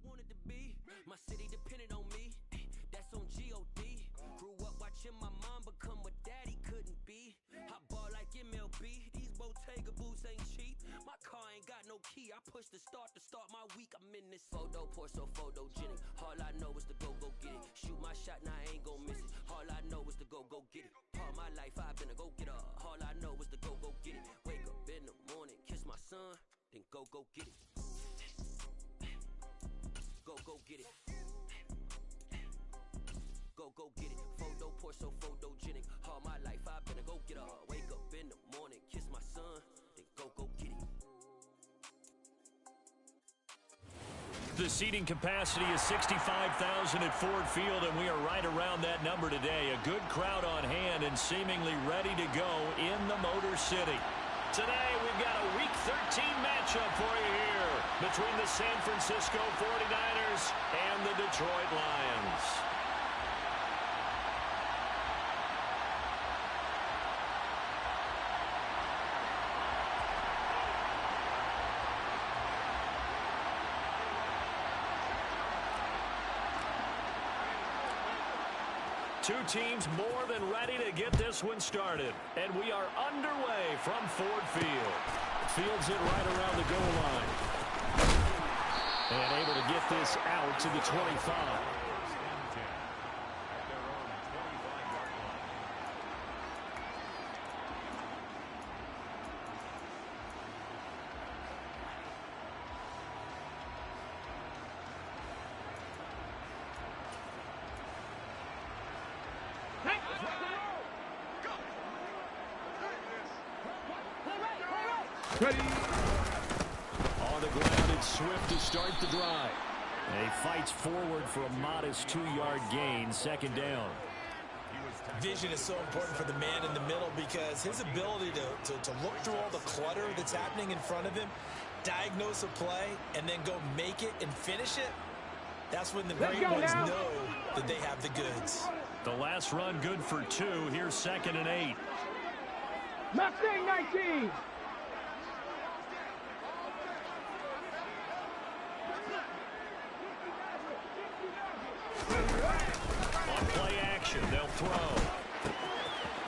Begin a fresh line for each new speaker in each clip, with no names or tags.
wanted to be. My city depended on me. That's on GOD. Grew up watching my mom become what daddy couldn't be. I ball like MLB. These Bottega boots ain't cheap. My car ain't got no key. I push the start to start my week. I'm in this photo, pour so photogenic. All I know is to go get it. Shoot my shot, now I ain't gon' miss it. All I know is to go get it. All my life I've been a go-getter. All I know is to go get it. Wake up in the morning, kiss my son, then go get it. Go get it. Go get it. Photo, pour so photogenic. All my life I've been a go-getter. Wake up in the morning, kiss my son, then go get it.
The seating capacity is 65,000 at Ford Field, and we are right around that number today. A good crowd on hand and seemingly ready to go in the Motor City. Today, we've got a Week 13 matchup for you here between the San Francisco 49ers and the Detroit Lions. Two teams more than ready to get this one started. And we are underway from Ford Field. Fields it right around the goal line. And able to get this out to the 25.
Ready.
On the ground, it's Swift to start the drive. And he fights forward for a modest 2-yard gain, second down.
Vision is so important for the man in the middle because his ability to look through all the clutter that's happening in front of him, diagnose a play, and then go make it and finish it, that's when the great ones know that they have the goods.
The last run good for 2. Here's 2nd and 8.
Mustang 19.
On play action, they'll throw.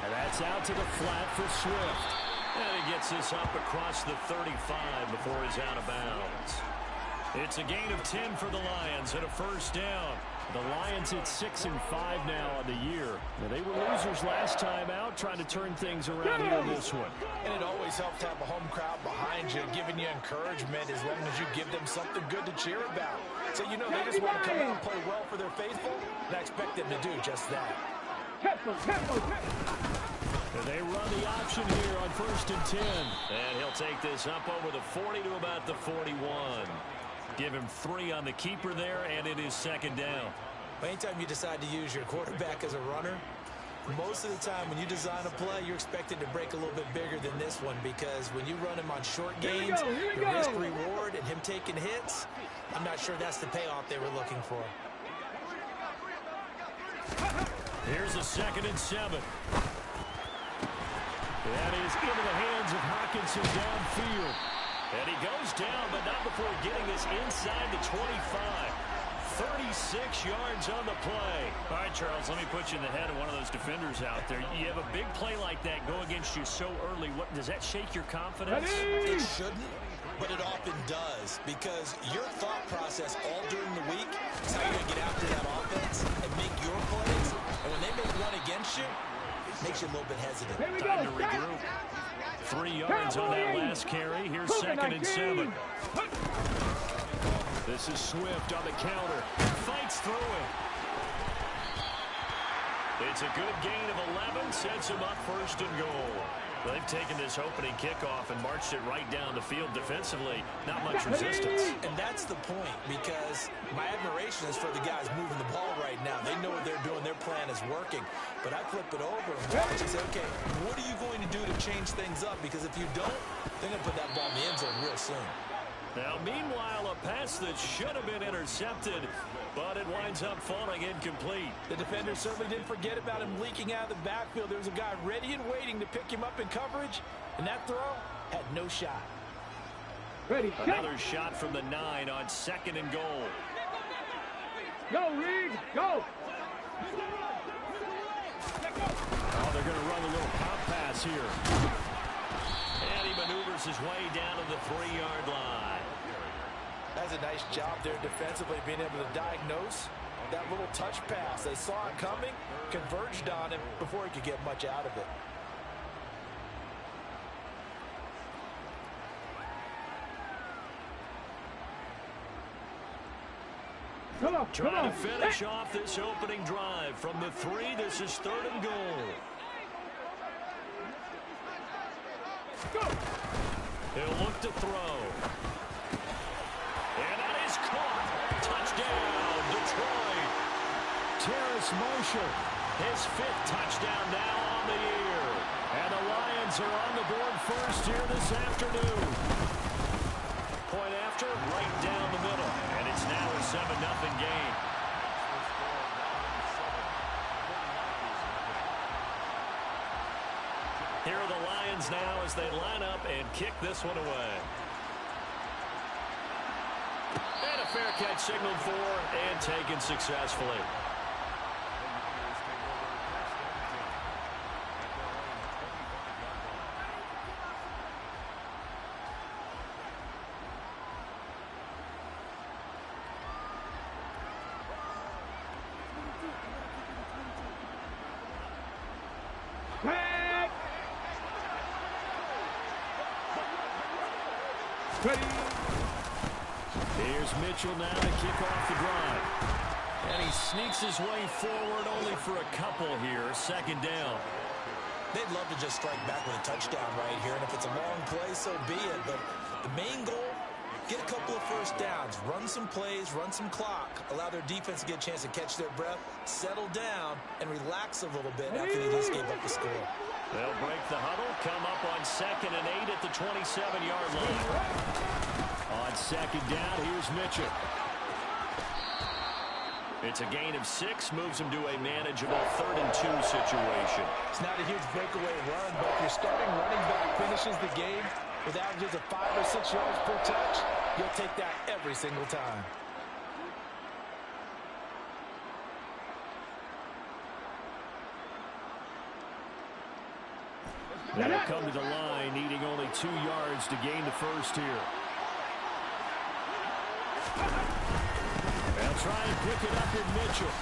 And that's out to the flat for Swift. And he gets this up across the 35 before he's out of bounds. It's a gain of 10 for the Lions and a first down. The Lions at 6-5 now on the year. Now, they were losers last time out, trying to turn things around here in this one.
And it always helps to have a home crowd behind you, giving you encouragement as long as you give them something good to cheer about. So, you know, they just want to come out and play well for their faithful, and I expect them to do just that.
And they run the option here on 1st and 10. And he'll take this up over the 40 to about the 41. Give him 3 on the keeper there, and it is second down.
Anytime you decide to use your quarterback as a runner, most of the time when you design a play, you're expected to break a little bit bigger than this one because when you run him on short gains, the risk-reward and him taking hits, I'm not sure that's the payoff they were looking for.
Here's a 2nd and 7. That is into the hands of Hockenson downfield. And he goes down, but not before getting this inside the 25. 36 yards on the play. All right, Charles, let me put you in the head of one of those defenders out there. You have a big play like that go against you so early. What does that shake your confidence?
It shouldn't, but it often does because your thought process all during the week is how you're going to get after that offense and make your plays. And when they make one against you, it makes you a little bit hesitant.
Time to regroup. 3 yards on that last carry. Here's 2nd and 7. This is Swift on the counter. Fights through it. It's a good gain of 11. Sets him up 1st and goal. They've taken this opening kickoff and marched it right down the field defensively. Not much resistance.
And that's the point because my admiration is for the guys moving the ball right now. They know what they're doing. Their plan is working. But I flip it over and watch and say, okay, what are you going to do to change things up? Because if you don't, they're going to put that ball in the end zone real soon.
Now, meanwhile, a pass that should have been intercepted, but it winds up falling incomplete.
The defender certainly didn't forget about him leaking out of the backfield. There was a guy ready and waiting to pick him up in coverage, and that throw had no shot.
Another shot from the 9 on 2nd and goal.
Go, Reed, go.
Oh, they're going to run a little pop pass here. And he maneuvers his way down to the 3-yard line.
That's a nice job there defensively, being able to diagnose that little touch pass. They saw it coming, converged on him before he could get much out of it.
Come on,
Trying to finish off this opening drive. From the 3, this is 3rd and goal.
Go.
He'll look to throw. And that is caught. Touchdown, Detroit. Terrace Marshall, his 5th touchdown now on the year. And the Lions are on the board first here this afternoon. Point after, right down the middle. And it's now a 7-0 game. Here are the Lions now as they line up and kick this one away. And a fair catch signaled for and taken successfully.
Ready.
Here's Mitchell now to kick off the drive. And he sneaks his way forward only for a couple here. 2nd down.
They'd love to just strike back with a touchdown right here, and if it's a long play, so be it. But the main goal, get a couple of first downs, run some plays, run some clock, allow their defense to get a chance to catch their breath, settle down, and relax a little bit after they just gave up the score.
They'll break the huddle, come up on 2nd and 8 at the 27-yard line. On 2nd down, here's Mitchell. It's a gain of 6, moves him to a manageable 3rd and 2 situation.
It's not a huge breakaway run, but if your starting running back finishes the game with averages of 5 or 6 yards per touch, you'll take that every single time.
Now they'll come to the line, needing only 2 yards to gain the first here. They'll try and pick it up in Mitchell.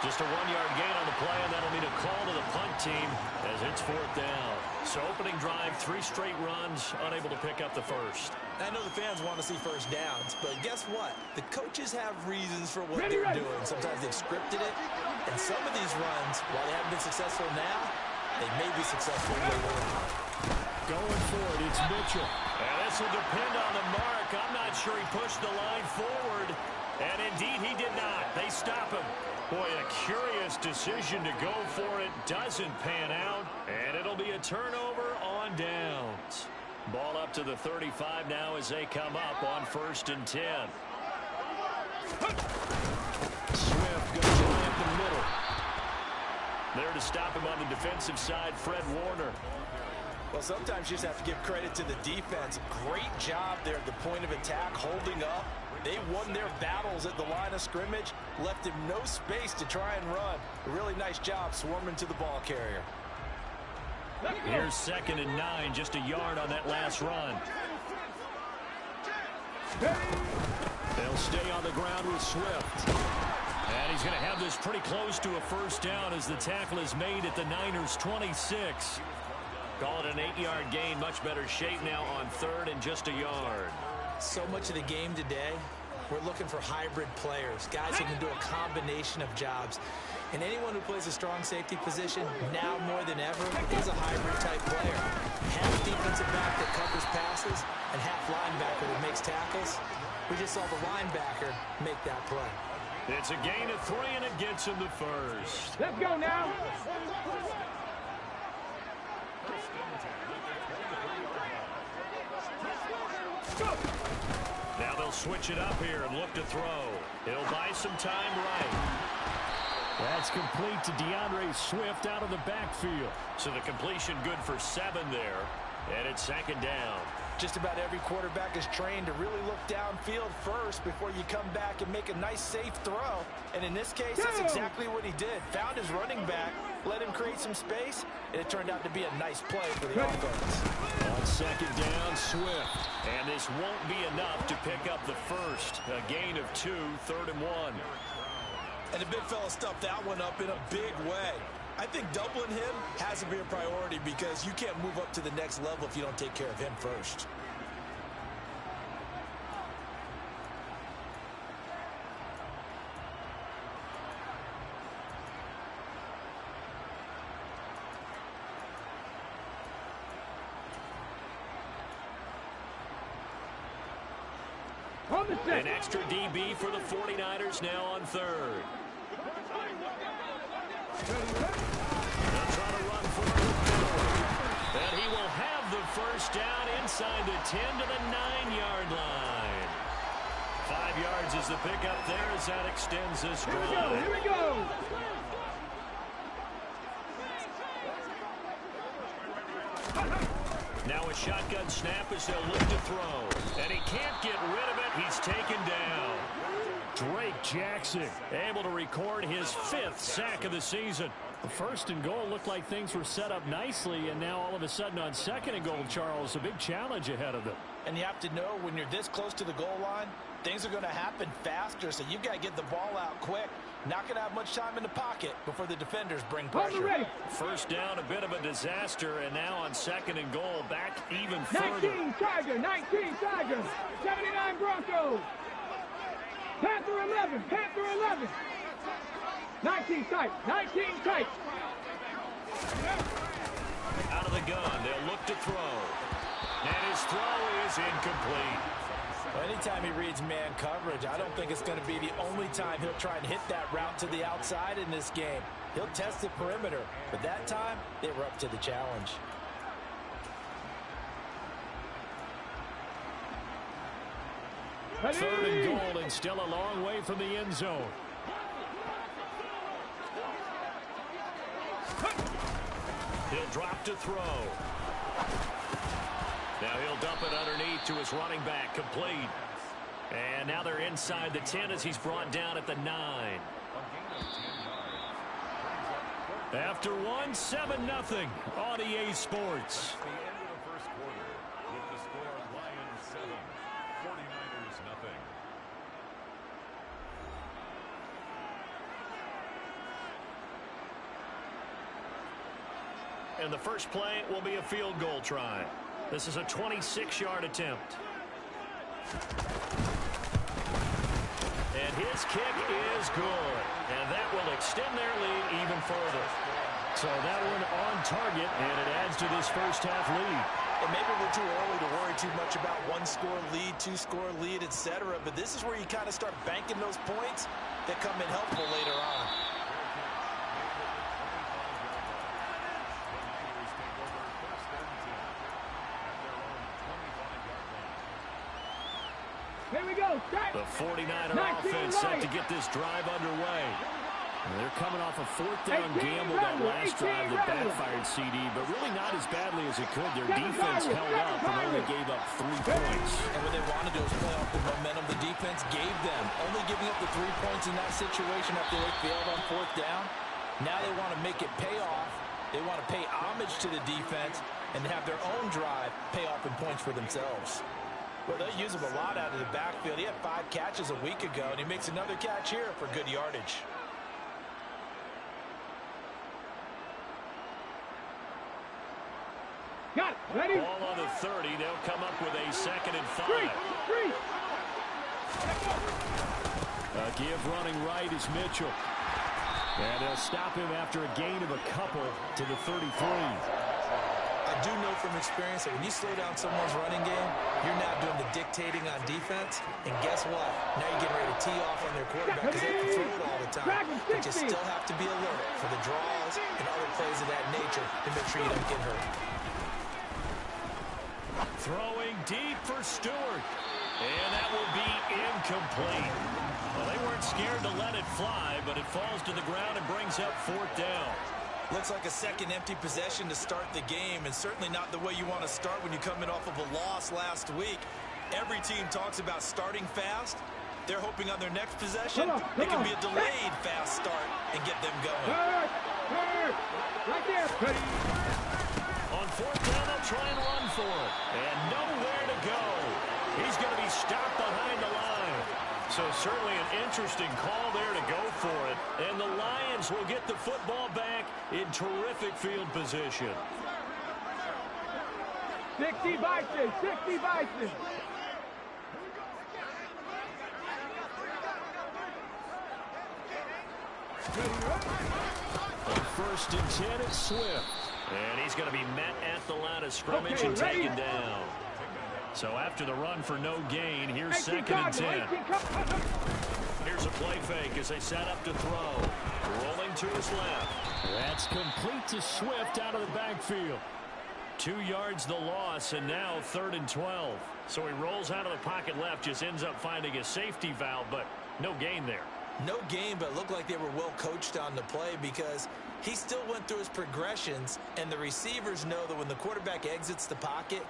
Just a 1-yard gain on the play, and that'll mean a call to the punt team as it's 4th down. So opening drive, 3 straight runs, unable to pick up the first.
I know the fans want to see first downs, but guess what? The coaches have reasons for what they're doing. Sometimes they've scripted it, and some of these runs, while they haven't been successful now, they may be successful later on.
Going for it, it's Mitchell. And this will depend on the mark. I'm not sure he pushed the line forward. And indeed, he did not. They stop him. Boy, a curious decision to go for it. Doesn't pan out. And it'll be a turnover on downs. Ball up to the 35 now as they come up on 1st and 10. Swift goes right up the middle. There to stop him on the defensive side, Fred Warner.
Well, sometimes you just have to give credit to the defense. Great job there at the point of attack, holding up. They won their battles at the line of scrimmage, left him no space to try and run. A really nice job swarming to the ball carrier.
Here's 2nd and 9, just a yard on that last run. They'll stay on the ground with Swift. And he's going to have this pretty close to a first down as the tackle is made at the Niners' 26. Call it an 8-yard gain. Much better shape now on 3rd and just a yard.
So much of the game today, we're looking for hybrid players, guys who can do a combination of jobs. And anyone who plays a strong safety position, now more than ever, is a hybrid-type player. Half defensive back that covers passes and half linebacker that makes tackles. We just saw the linebacker make that play.
It's a gain of 3, and it gets him the first.
Let's go now.
Now they'll switch it up here and look to throw. He'll buy some time right. That's complete to DeAndre Swift out of the backfield. So the completion good for 7 there. And it's 2nd down.
Just about every quarterback is trained to really look downfield first before you come back and make a nice, safe throw. And in this case, that's exactly what he did. Found his running back, let him create some space, and it turned out to be a nice play for the offense.
On second down, Swift. And this won't be enough to pick up the first. A gain of 2, 3rd and 1.
And the big fella stuffed that one up in a big way. I think doubling him has to be a priority because you can't move up to the next level if you don't take care of him first.
An extra DB for the 49ers now on 3rd. They'll try to run forward. And he will have the first down inside the 10 to the 9-yard line. 5 yards is the pickup there as that extends this drive.
Here we go.
Now a shotgun snap as they'll look to throw. And he can't get rid of it. He's taken down. Drake Jackson able to record his 5th sack of the season.
The 1st and goal looked like things were set up nicely, and now all of a sudden on 2nd and goal, Charles, a big challenge ahead of them.
And you have to know when you're this close to the goal line, things are going to happen faster, so you've got to get the ball out quick. Not going to have much time in the pocket before the defenders bring pressure.
First down, a bit of a disaster, and now on 2nd and goal, back even further.
19 Tiger, 19 Tiger, 79 Broncos. Panther 11, Panther 11. 19 tight, 19 tight.
Out of the gun, they'll look to throw. And his throw is incomplete.
Well, anytime he reads man coverage, I don't think it's going to be the only time he'll try and hit that route to the outside in this game. He'll test the perimeter, but that time, they were up to the challenge.
Third and goal, and still a long way from the end zone. He'll drop to throw. Now he'll dump it underneath to his running back, complete. And now they're inside the 10 as he's brought down at the 9. After one, 7-0 on EA Sports. And the first play will be a field goal try. This is a 26-yard attempt. And his kick is good. And that will extend their lead even further. So that one on target, and it adds to this first half lead.
And maybe we're too early to worry too much about 1-score lead, 2-score lead, etc. But this is where you kind of start banking those points that come in helpful later on.
Here we go.
The 49er offense set to get this drive underway. And they're coming off a 4th down gamble that last drive that backfired CD, but really not as badly as it could. Their defense held up and only gave up 3 points.
And what they wanted to do was play off the momentum the defense gave them. Only giving up the 3 points in that situation after they failed on 4th down. Now they want to make it pay off. They want to pay homage to the defense and have their own drive pay off in points for themselves. Well, they use him a lot out of the backfield. He had 5 catches a week ago, and he makes another catch here for good yardage.
Got it. Ready?
Ball on the 30. They'll come up with a 2nd and 5.
Three.
A give running right is Mitchell. And they'll stop him after a gain of a couple to the 33.
I do know from experience that when you slow down someone's running game, you're now doing the dictating on defense. And guess what? Now you're getting ready to tee off on their quarterback because they can throw it all the time. But you still have to be alert for the draws and other plays of that nature to make sure you don't get hurt.
Throwing deep for Stewart. And that will be incomplete. Well, they weren't scared to let it fly, but it falls to the ground and brings up 4th down.
Looks like a second empty possession to start the game, and certainly not the way you want to start when you come in off of a loss last week. Every team talks about starting fast. They're hoping on their next possession it can be a delayed fast start and get them going.
Right there.
On fourth down, they'll try and run for it. And nowhere to go. He's going to be stopped behind the line. So certainly an interesting call there to go for it. And the Lions will get the football back in terrific field position.
60 Bison, 60 Bison.
On first and 10, it's Swift.
And he's going to be met at the line of scrimmage and taken down. So after the run for no gain, here's second and 10. Here's a play fake as they set up to throw. Rolling to his left.
That's complete to Swift out of the backfield.
2 yards the loss, and now 3rd and 12. So he rolls out of the pocket left, just ends up finding a safety valve, but no gain there.
No gain, but it looked like they were well coached on the play because he still went through his progressions, and the receivers know that when the quarterback exits the pocket,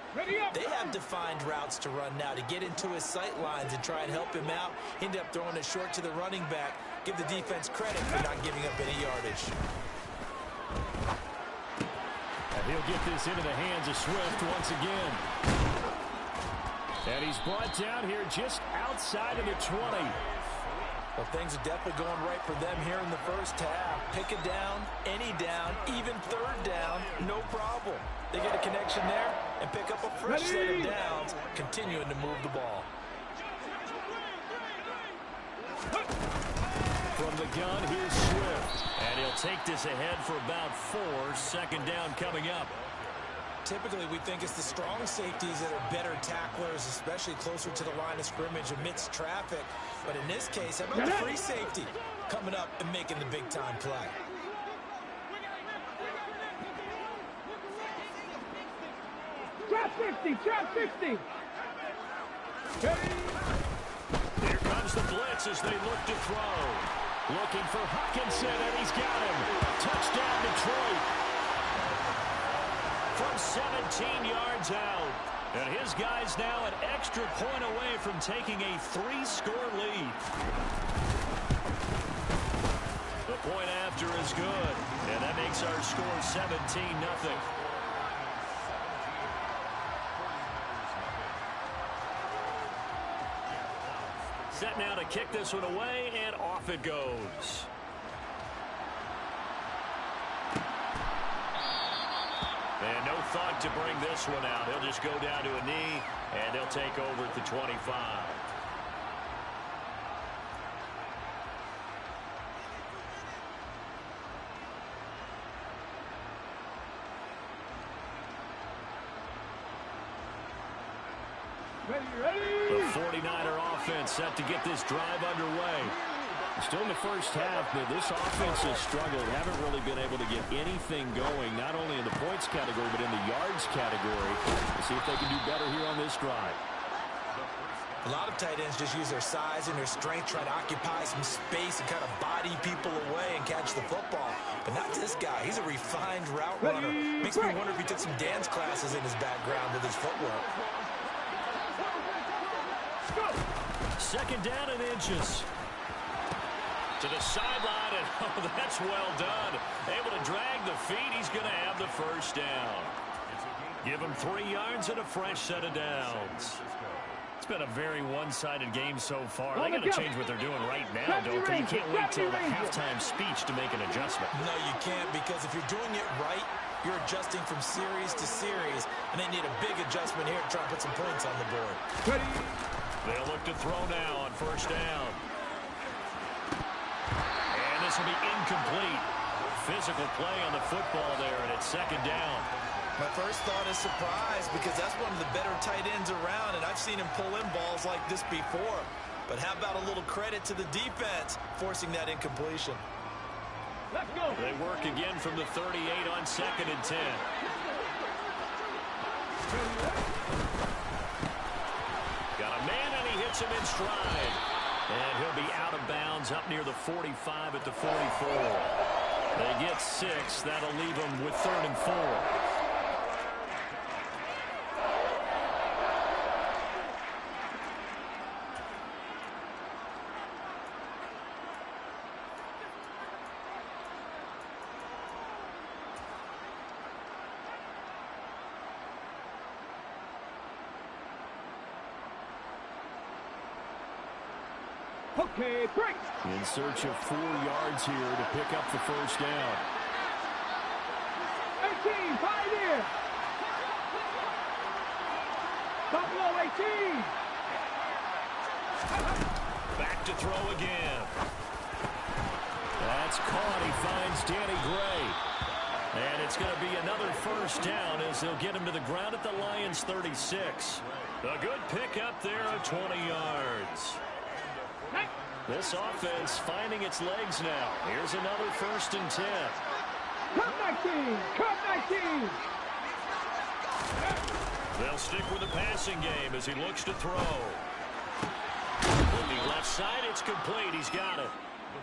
they have defined routes to run now to get into his sight lines and try and help him out. He ended up throwing it short to the running back. Give the defense credit for not giving up any yardage.
And he'll get this into the hands of Swift once again. And he's brought down here just outside of the 20.
Well, things are definitely going right for them here in the first half. Pick it down, any down, even third down, no problem. They get a connection there and pick up a fresh set of downs, continuing to move the ball.
From the gun, here's Swift.
And he'll take this ahead for about 4. Second down coming up.
Typically, we think it's the strong safeties that are better tacklers, especially closer to the line of scrimmage amidst traffic. But in this case, how about the free safety coming up and making the big-time play?
Trap 60, trap 60.
Here comes the blitz as they look to throw.
Looking for Hutchinson, and he's got him. Touchdown, Detroit.
From 17 yards out. And his guy's now an extra point away from taking a 3-score lead. The point after is good. And that makes our score 17-0. Set now to kick this one away, and off it goes. And no thought to bring this one out. He'll just go down to a knee, and they'll take over at the 25. The 49er offense set to get this drive underway.
Still in the first half, but this offense has struggled. Haven't really been able to get anything going, not only in the points category, but in the yards category. We'll see if they can do better here on this drive.
A lot of tight ends just use their size and their strength, try to occupy some space and kind of body people away and catch the football. But not this guy. He's a refined route runner. Makes me wonder if he took some dance classes in his background with his footwork.
Second down and inches. To the sideline, and oh, that's well done. Able to drag the feet. He's going to have the first down. Give him 3 yards and a fresh set of downs. It's been a very one-sided game so far. They got to change what they're doing right now, don't they? You can't wait till the halftime speech to make an adjustment.
No, you can't, because if you're doing it right, you're adjusting from series to series, and they need a big adjustment here to try and put some points on the board.
They'll look to throw now on first down. And this will be incomplete. Physical play on the football there, and it's second down.
My first thought is surprise, because that's one of the better tight ends around, and I've seen him pull in balls like this before. But how about a little credit to the defense forcing that incompletion?
Let's go.
They work again from the 38 on second and 10. Got a man, and he hits him in stride. And he'll be out of bounds up near the 45 at the 44. They get 6. That'll leave them with 3rd and 4.
Okay, break.
In search of 4 yards here to pick up the first down.
18, 5 here. Buffalo 18.
Back to throw again. That's caught. He finds Danny Gray. And it's going to be another first down as they'll get him to the ground at the Lions' 36. A good pickup there of 20 yards. This offense finding its legs now. Here's another 1st and 10.
Cut 19. Cut 19.
They'll stick with the passing game as he looks to throw. Looking left side, it's complete. He's got it.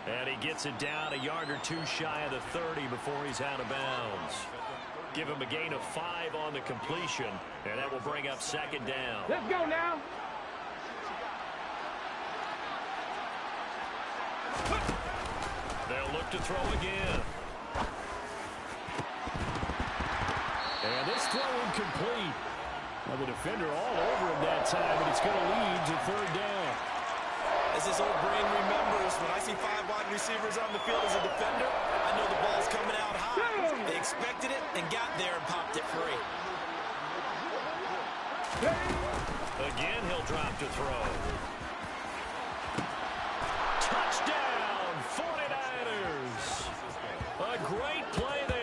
And he gets it down a yard or 2 shy of the 30 before he's out of bounds. Give him a gain of 5 on the completion, and that will bring up 2nd down.
Let's go now.
They'll look to throw again. And this throw incomplete. Well, the defender all over him that time, and it's going to lead to 3rd down.
As this old brain remembers, when I see 5 wide receivers on the field as a defender, I know the ball's coming out high. They expected it and got there and popped it free.
Again, he'll drop to throw. Touchdown, 49ers. A great play there.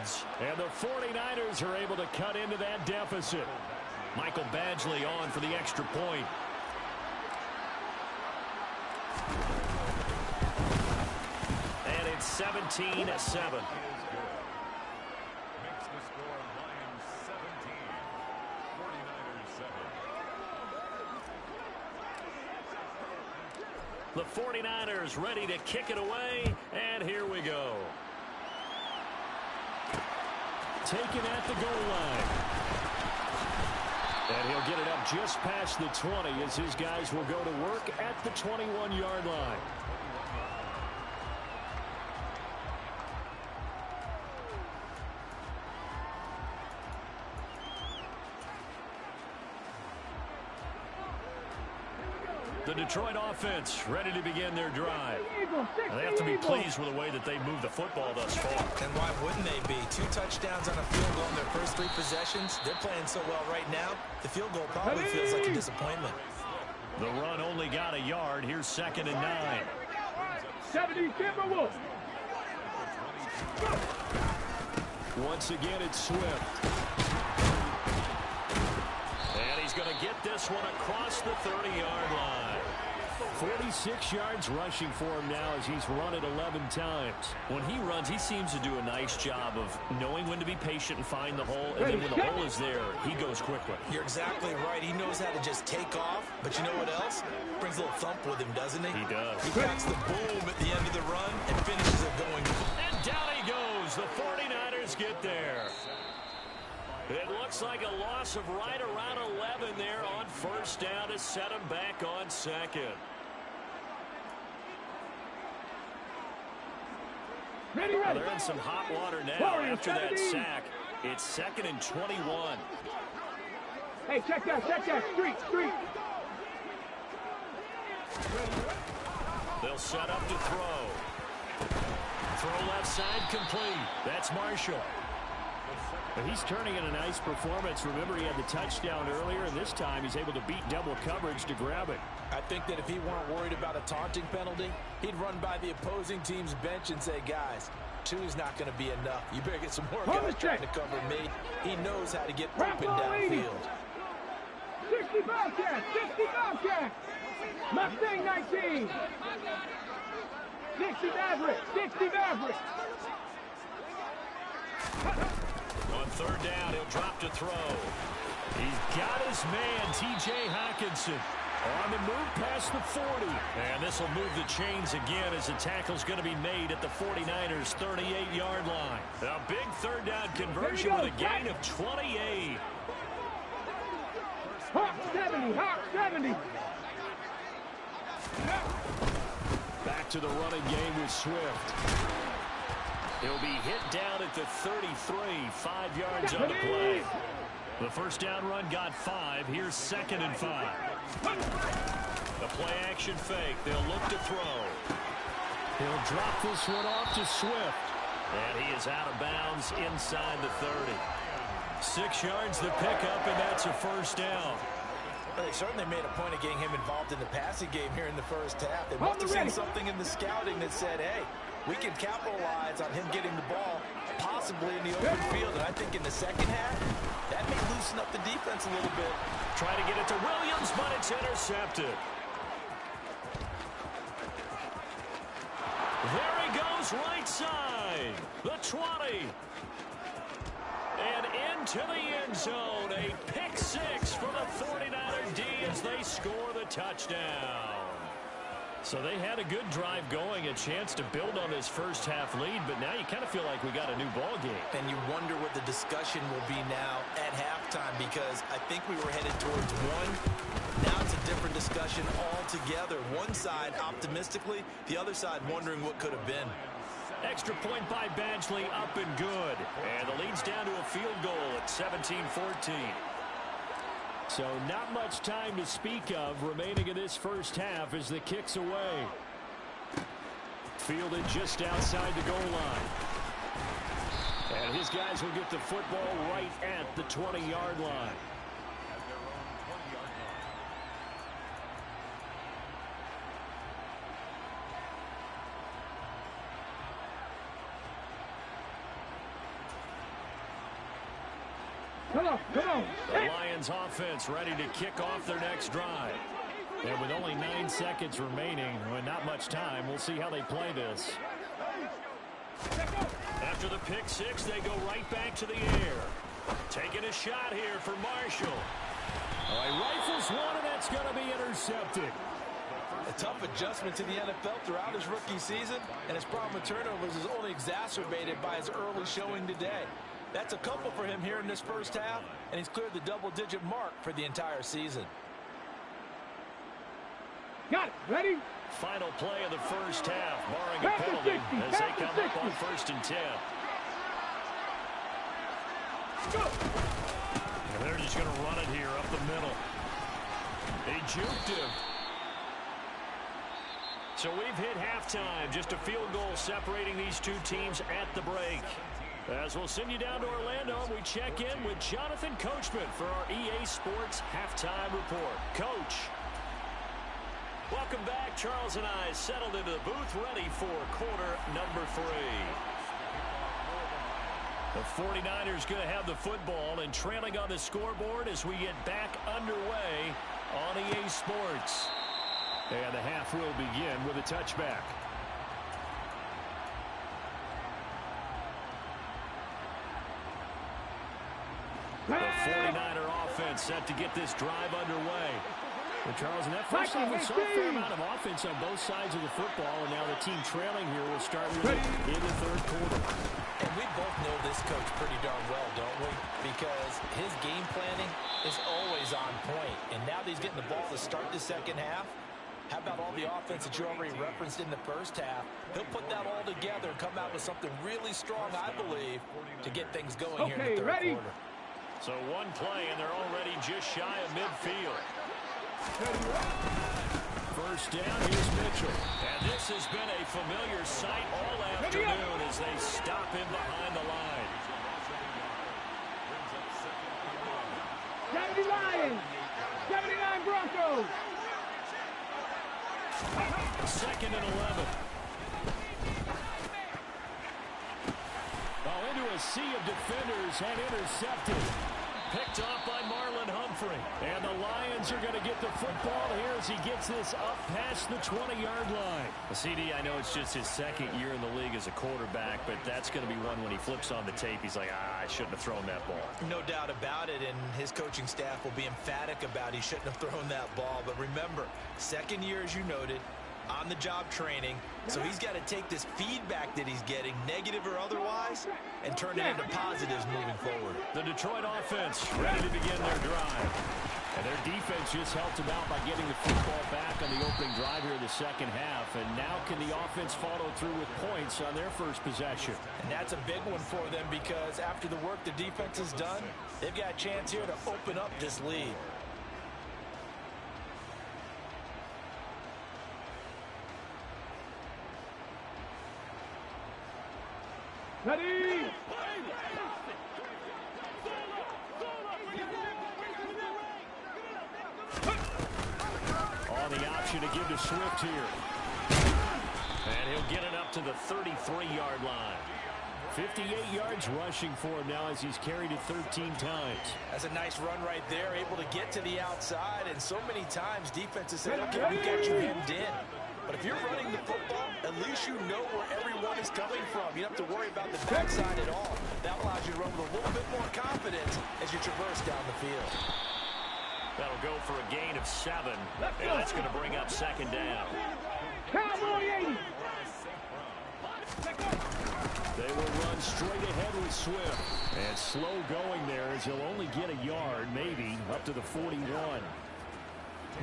yards. And the 49ers are able to cut into that deficit. Michael Badgley on for the extra point. And it's 17-7. The 49ers ready to kick it away, and here we go. Taken at the goal line. And he'll get it up just past the 20 as his guys will go to work at the 21-yard line. The Detroit offense ready to begin their drive. They have to be pleased with the way that they moved the football thus far.
And why wouldn't they be? 2 touchdowns on a field goal in their first 3 possessions. They're playing so well right now, the field goal probably feels like a disappointment.
The run only got a yard. Here's 2nd and 9.
70 Timberwolves.
Once again, it's Swift. And he's going to get this one across the 30-yard line. 46 yards rushing for him now as he's run it 11 times. When he runs, he seems to do a nice job of knowing when to be patient and find the hole, and then when the hole is there, he goes quickly.
You're exactly right. He knows how to just take off, but you know what else? Brings a little thump with him, doesn't he?
He does.
He cracks the boom at the end of the run and finishes it going.
And down he goes. The 49ers get there. It looks like a loss of right around 11 there on first down to set him back on 2nd. Well, they're in some hot water now after that sack. It's 2nd and 21.
Hey, check that, street.
They'll set up to throw. Throw left side complete. That's Marshall. He's turning in a nice performance. Remember, he had the touchdown earlier, and this time he's able to beat double coverage to grab it.
I think that if he weren't worried about a taunting penalty, he'd run by the opposing team's bench and say, guys, 2 is not going to be enough. You better get some more guys trying to cover me. He knows how to get open downfield.
60 Bobcats. Mustang 19. 60 Maverick.
On 3rd down, he'll drop to throw. He's got his man, T.J. Hockenson, on the move past the 40. And this will move the chains again as the tackle's going to be made at the 49ers' 38-yard line. A big 3rd down conversion with a gain of 28.
Hawk 70.
Back to the running game with Swift. He'll be hit down at the 33, 5 yards on the play. The first down run got 5. Here's 2nd and 5. The play action fake. They'll look to throw. He'll drop this one off to Swift. And he is out of bounds inside the 30. 6 yards to pick up, and that's a first down.
Well, they certainly made a point of getting him involved in the passing game here in the first half. They must have seen something in the scouting that said, hey, we can capitalize on him getting the ball possibly in the open field. And I think in the second half, that may loosen up the defense a little bit.
Try to get it to Williams, but it's intercepted. There he goes, right side. The 20. And into the end zone. A pick 6 for the 49er D as they score the touchdown. So they had a good drive going, a chance to build on this first half lead, but now you kind of feel like we got a new ball game.
And you wonder what the discussion will be now at halftime, because I think we were headed towards one. Now it's a different discussion altogether. One side optimistically, the other side wondering what could have been.
Extra point by Badgley, up and good. And the lead's down to a field goal at 17-14. So not much time to speak of remaining in this first half as the kick's away. Fielded just outside the goal line. And his guys will get the football right at the 20-yard line.
Come on, come on.
The Lions offense ready to kick off their next drive. And with only 9 seconds remaining, and not much time, we'll see how they play this.
After the pick six, they go right back to the air. Taking a shot here for Marshall.
All right, rifles one, and that's going to be intercepted.
A tough adjustment to the NFL throughout his rookie season, and his problem with turnovers is only exacerbated by his early showing today. That's a couple for him here in this first half, and he's cleared the double-digit mark for the entire season.
Got it. Ready?
Final play of the first half, barring a penalty as they come up on 1st and 10.
Go.
And they're just going to run it here up the middle. They juked him.
So we've hit halftime. Just a field goal separating these two teams at the break. As we'll send you down to Orlando, and we check in with Jonathan Coachman for our EA Sports Halftime Report. Coach. Welcome back. Charles and I settled into the booth ready for quarter number 3. The 49ers going to have the football and trailing on the scoreboard as we get back underway on EA Sports.
And the half will begin with a touchback. The 49er offense set to get this drive underway. Well, Charles, and that first half we saw a fair amount of offense on both sides of the football, and now the team trailing here will start really in the third quarter.
And we both know this coach pretty darn well, don't we? Because his game planning is always on point. And now that he's getting the ball to start the second half, how about all the offense that you already referenced in the first half? He'll put that all together and come out with something really strong, I believe, to get things going here in the third quarter.
So one play, and they're already just shy of midfield.
First down, here's Mitchell.
And this has been a familiar sight all afternoon as they stop him behind the line.
70 Lions. 79 Broncos.
2nd and 11.
Oh, into a sea of defenders and intercepted.
Picked off by Marlon Humphrey.
And the Lions are going to get the football here as he gets this up past the 20-yard line.
Well, CD, I know it's just his second year in the league as a quarterback, but that's going to be one when he flips on the tape. He's like, I shouldn't have thrown that ball.
No doubt about it, and his coaching staff will be emphatic about he shouldn't have thrown that ball. But remember, second year, as you noted, on-the-job training, so he's got to take this feedback that he's getting, negative or otherwise, and turn it into positives moving forward.
The Detroit offense ready to begin their drive.
And their defense just helped him out by getting the football back on the opening drive here in the second half. And now can the offense follow through with points on their first possession?
And that's a big one for them because after the work the defense has done, they've got a chance here to open up this lead.
Ready?
On the option to give to Swift here.
And he'll get it up to the 33-yard line.
58 yards rushing for him now as he's carried it 13 times.
That's a nice run right there, able to get to the outside. And so many times defenses say, okay, we got you hemmed in. But if you're running the football, at least you know where everyone is coming from. You don't have to worry about the backside at all. That allows you to run with a little bit more confidence as you traverse down the field.
That'll go for a gain of 7, and that's going to bring up 2nd down.
Cowboy 80.
They will run straight ahead with Swift. And slow going there as he'll only get a yard, maybe, up to the 41.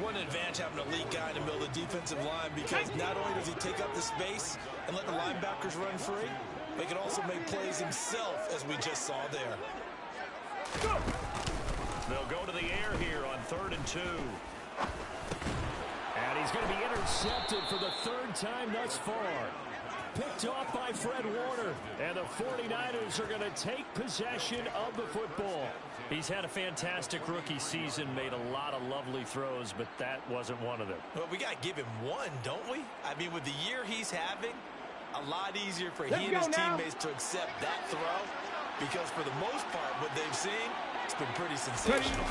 One advantage having a elite guy in the middle of the defensive line because not only does he take up the space and let the linebackers run free, but he can also make plays himself, as we just saw there.
They'll go to the air here on 3rd and 2.
And he's going to be intercepted for the 3rd time thus far. Picked off by Fred Warner. And the 49ers are going to take possession of the football.
He's had a fantastic rookie season, made a lot of lovely throws, but that wasn't one of them.
Well, we got to give him one, don't we? I mean, with the year he's having, a lot easier for he and his teammates to accept that throw because for the most part, what they've seen, it's been pretty sensational.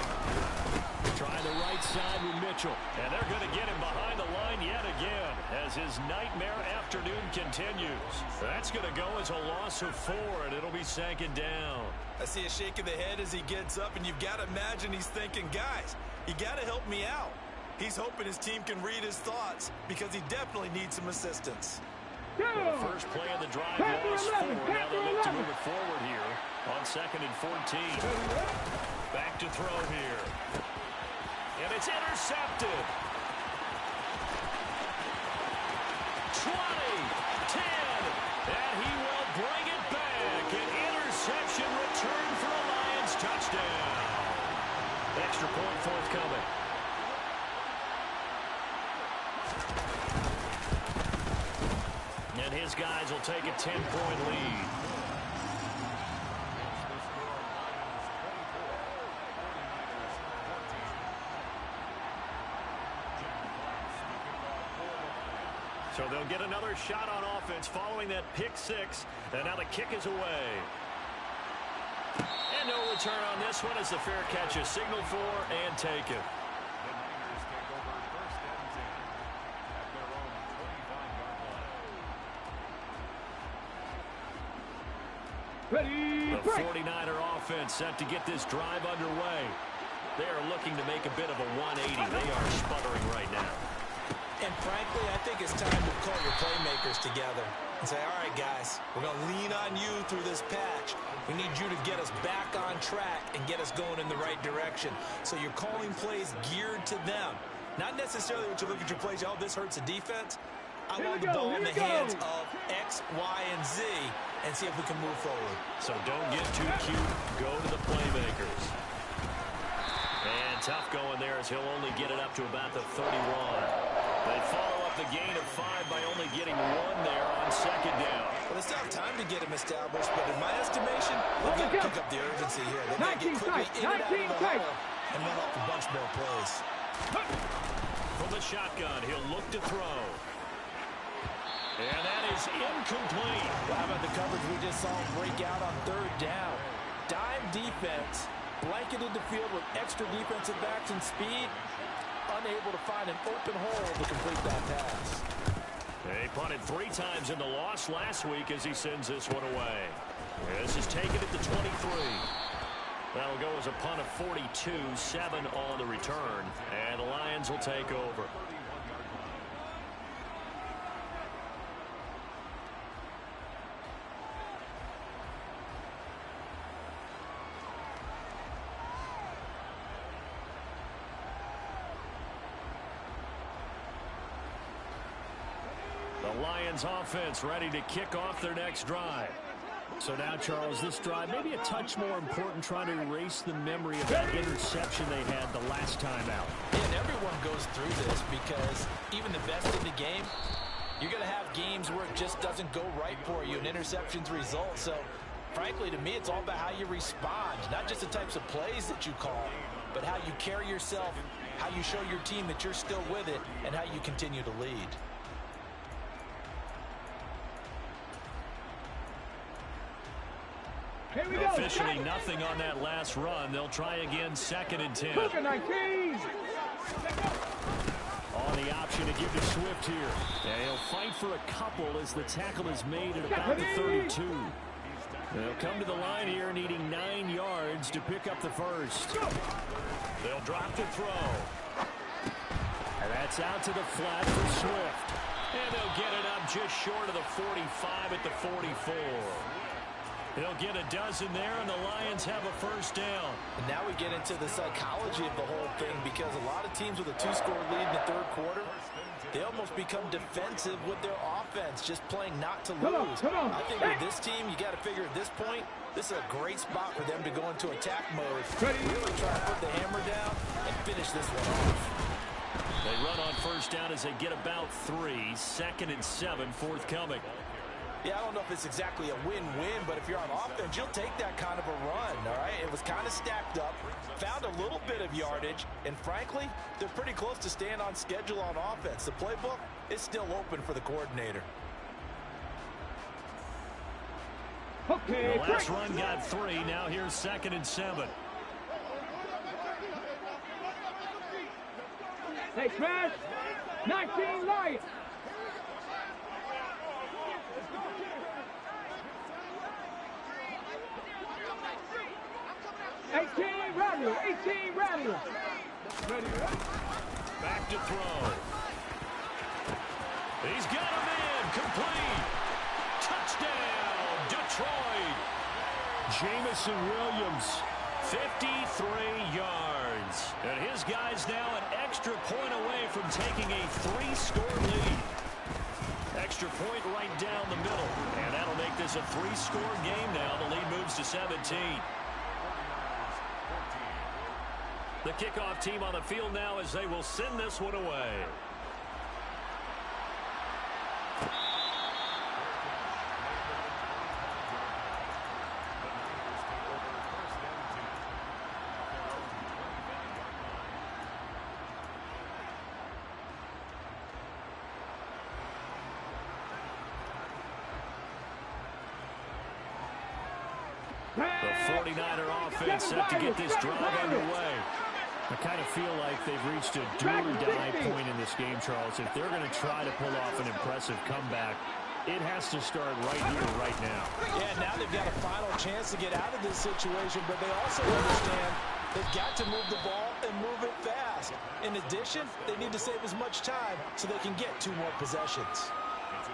Trying the right side with Mitchell. And they're going to get him behind the line yet again as his nightmare afternoon continues. That's going to go as a loss of 4, and it'll be second down.
I see a shake of the head as he gets up, and you've got to imagine he's thinking, guys, you got to help me out. He's hoping his team can read his thoughts because he definitely needs some assistance.
Well, the first play of the drive lost 4. Now they look to move it forward here on 2nd and 14. Back to throw here. And it's intercepted. 20, 10, and he will bring it back. An interception return for a Lions touchdown. Extra point forthcoming. And his guys will take a 10-point lead. So they'll get another shot on offense following that pick 6. And now the kick is away. And no return on this one as the fair catch is signaled for and taken.
Ready,
The 49er offense set to get this drive underway. They are looking to make a bit of a 180. They are sputtering right now.
And frankly, I think it's time to call your playmakers together and say, all right, guys, we're going to lean on you through this patch. We need you to get us back on track and get us going in the right direction. So you're calling plays geared to them. Not necessarily when you look at your plays, oh, this hurts the defense. I want the ball in the hands of X, Y, and Z and see if we can move forward.
So don't get too cute. Go to the playmakers. And tough going there as he'll only get it up to about the 31. They follow up the gain of 5 by only getting 1 there on second down.
Well, they still have time to get him established, but in my estimation, they've got to pick up the urgency here. They've got to get quickly in and out of the huddle and run off a bunch more plays.
From the shotgun, he'll look to throw. And that is incomplete.
Well, how about the coverage we just saw break out on 3rd down? Dime defense, blanketed the field with extra defensive backs and speed, unable to find an open hole to complete that pass.
He punted 3 times in the loss last week as he sends this one away. This is taken at the 23. That'll go as a punt of 42, 7 on the return, and the Lions will take over. The Lions offense ready to kick off their next drive. So now, Charles, this drive maybe a touch more important, trying to erase the memory of that interception they had the last time out.
And everyone goes through this because even the best in the game, you're going to have games where it just doesn't go right for you and interceptions result. So, frankly, to me, it's all about how you respond, not just the types of plays that you call, but how you carry yourself, how you show your team that you're still with it, and how you continue to lead.
Here we go.
Officially nothing on that last run. They'll try again, 2nd and 10.
Look at 19.
On the option to give to Swift here. And he'll fight for a couple as the tackle is made at about the 32. They'll come to the line here needing 9 yards to pick up the first. They'll drop to throw. And that's out to the flat for Swift. And they'll get it up just short of the 45 at the 44. They'll get a dozen there, and the Lions have a first down.
And now we get into the psychology of the whole thing, because a lot of teams with a 2-score lead in the 3rd quarter, they almost become defensive with their offense, just playing not to lose. I think with this team, you got to figure at this point, this is a great spot for them to go into attack mode, really try to put the hammer down and finish this one off.
They run on first down as they get about 3. 2nd and 7 forthcoming.
Yeah, I don't know if it's exactly a win-win, but if you're on offense, you'll take that kind of a run, all right? It was kind of stacked up, found a little bit of yardage, and frankly, they're pretty close to staying on schedule on offense. The playbook is still open for the coordinator.
Okay,
The last
break.
run got 3. Now here's 2nd and 7.
Hey, smash. 19 Lions. Radio. 18 Radio. Ready,
Back to throw. He's got him in. Complete. Touchdown, Detroit. Jamison Williams, 53 yards. And his guy's now an extra point away from taking a 3-score lead. Extra point right down the middle. And that'll make this a 3-score game now. The lead moves to 17. The kickoff team on the field now as they will send this one away. The 49er offense set to get this drive underway. I kind of feel like they've reached a do-or-die point in this game, Charles. If they're going to try to pull off an impressive comeback, it has to start right here, right now.
Yeah, now they've got a final chance to get out of this situation, but they also understand they've got to move the ball and move it fast. In addition, they need to save as much time so they can get 2 more possessions.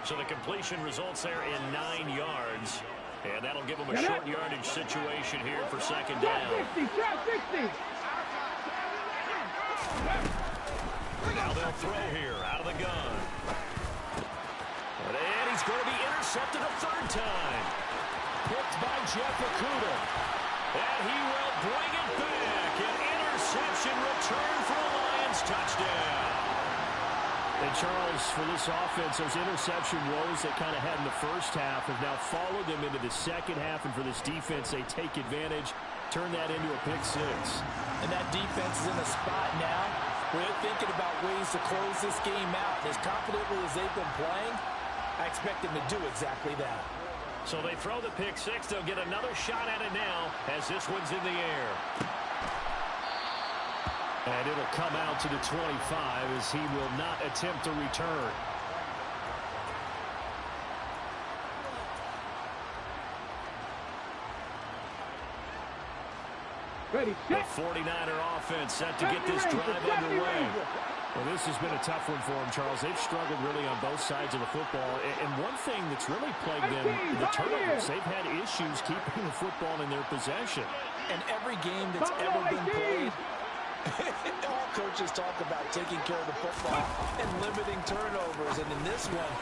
So the completion results there in 9 yards. And that'll give them a short yardage situation here for 2nd down.
60.
Now they'll throw here out of the gun. And he's going to be intercepted a 3rd time. Picked by Jeff Okuda. And he will bring it back. An interception return for a Lions touchdown. And Charles, for this offense, those interception woes they kind of had in the first half have now followed them into the second half. And for this defense, they take advantage, turn that into a pick 6.
And that defense is in a spot now where they're thinking about ways to close this game out. As confidently as they've been playing, I expect them to do exactly that.
So they throw the pick 6. They'll get another shot at it now as this one's in the air. And it'll come out to the 25 as he will not attempt to return.
Ready,
The
set.
49er offense set to get this drive underway. Well, this has been a tough one for them, Charles. They've struggled really on both sides of the football. And one thing that's really plagued them, the turnovers. They've had issues keeping the football in their possession.
And every game that's ever been played, all coaches talk about taking care of the football and limiting turnovers. And in this one,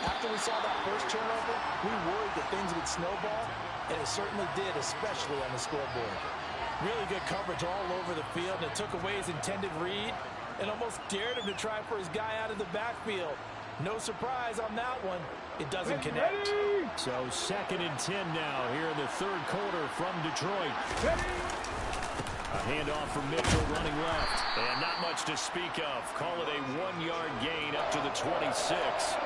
after we saw that first turnover, we worried that things would snowball, and it certainly did, especially on the scoreboard. Really good coverage all over the field, and it took away his intended read and almost dared him to try for his guy out of the backfield. No surprise on that one. It doesn't connect.
So 2nd and 10 now here in the 3rd quarter from Detroit. A handoff from Mitchell running left. And not much to speak of. Call it a 1-yard gain up to the 26.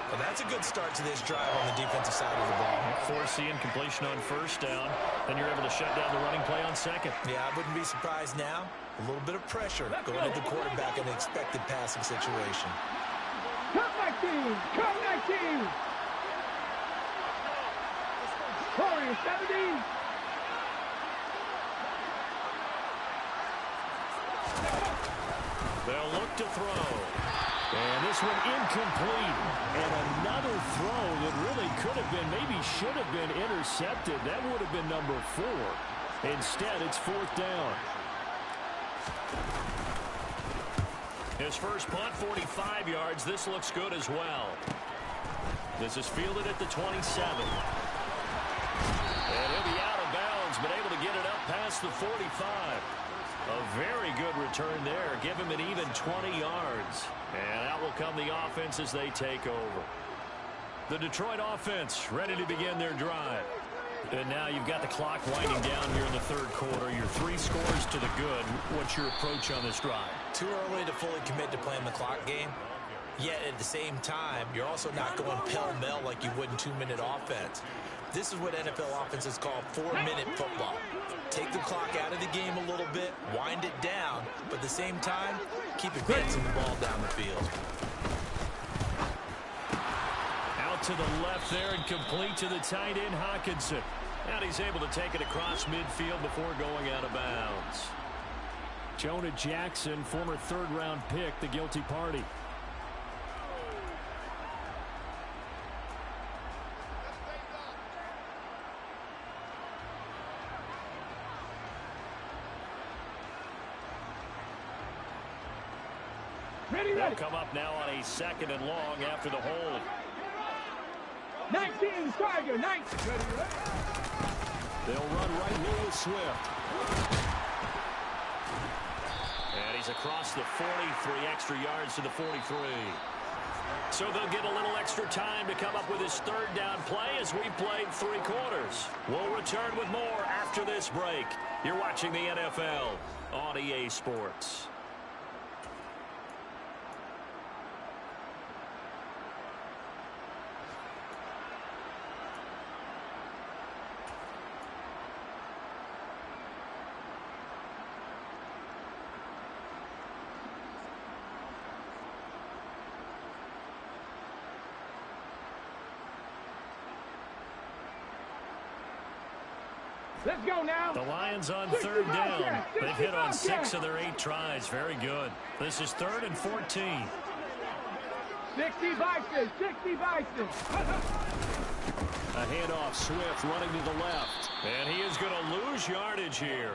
Well, that's a good start to this drive on the defensive side of the ball.
Forcing completion on 1st down. Then you're able to shut down the running play on 2nd.
Yeah, I wouldn't be surprised now. A little bit of pressure going to the quarterback in an expected passing situation.
Cut 19. Cut 19. 70.
They'll look to throw. And this one incomplete. And another throw that really could have been, maybe should have been intercepted. That would have been number 4. Instead, it's 4th down. His first punt, 45 yards. This looks good as well. This is fielded at the 27. And he'll be out of bounds, but able to get it up past the 45. A very good return there. Give him an even 20 yards. And out will come the offense as they take over. The Detroit offense ready to begin their drive. And now you've got the clock winding down here in the 3rd quarter. You're 3 scores to the good. What's your approach on this drive?
Too early to fully commit to playing the clock game. Yet at the same time, you're also not going pell-mell like you would in 2-minute offense. This is what NFL offenses call 4-minute football. Take the clock out of the game a little bit, wind it down, but at the same time, keep advancing the ball down the field.
Out to the left there and complete to the tight end, Hawkinson. And he's able to take it across midfield before going out of bounds. Jonah Jackson, former third-round pick, the guilty party. They'll come up now on a 2nd and long after the hold.
19, Tiger, 19.
They'll run right here with Swift. And he's across the 43, extra yards to the 43. So they'll get a little extra time to come up with his 3rd down play as we played 3 quarters. We'll return with more after this break. You're watching the NFL on EA Sports.
Let's go now.
The Lions on 3rd down. They've hit on 6 of their 8 tries. Very good. This is 3rd and 14.
60 Bison, 60 Bison.
A handoff, Swift running to the left. And he is going to lose yardage here.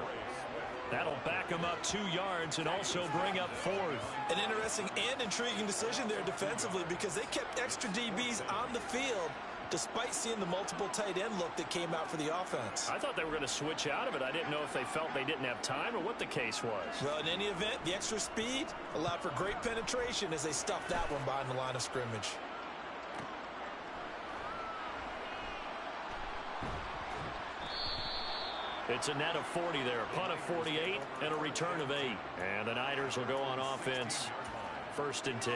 That'll back him up 2 yards and also bring up 4th.
An interesting and intriguing decision there defensively because they kept extra DBs on the field despite seeing the multiple tight end look that came out for the offense.
I thought they were going to switch out of it. I didn't know if they felt they didn't have time or what the case was.
Well, in any event, the extra speed allowed for great penetration as they stuffed that one behind the line of scrimmage.
It's a net of 40 there, a punt of 48 and a return of 8. And the Niners will go on offense, 1st and 10.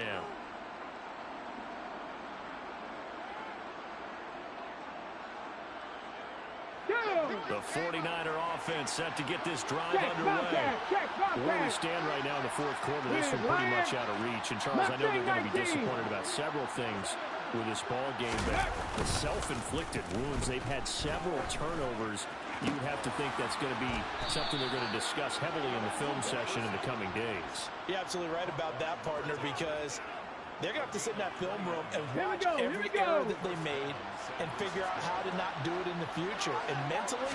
The 49er offense set to get this drive underway. Where we stand right now in the 4th quarter, this one pretty much out of reach. And Charles, I know they're going to be disappointed about several things with this ball game, but the self-inflicted wounds, they've had several turnovers. You would have to think that's going to be something they're going to discuss heavily in the film session in the coming days.
You're absolutely right about that, partner, because they're going to have to sit in that film room and watch every error that they made and figure out how to not do it in the future. And mentally,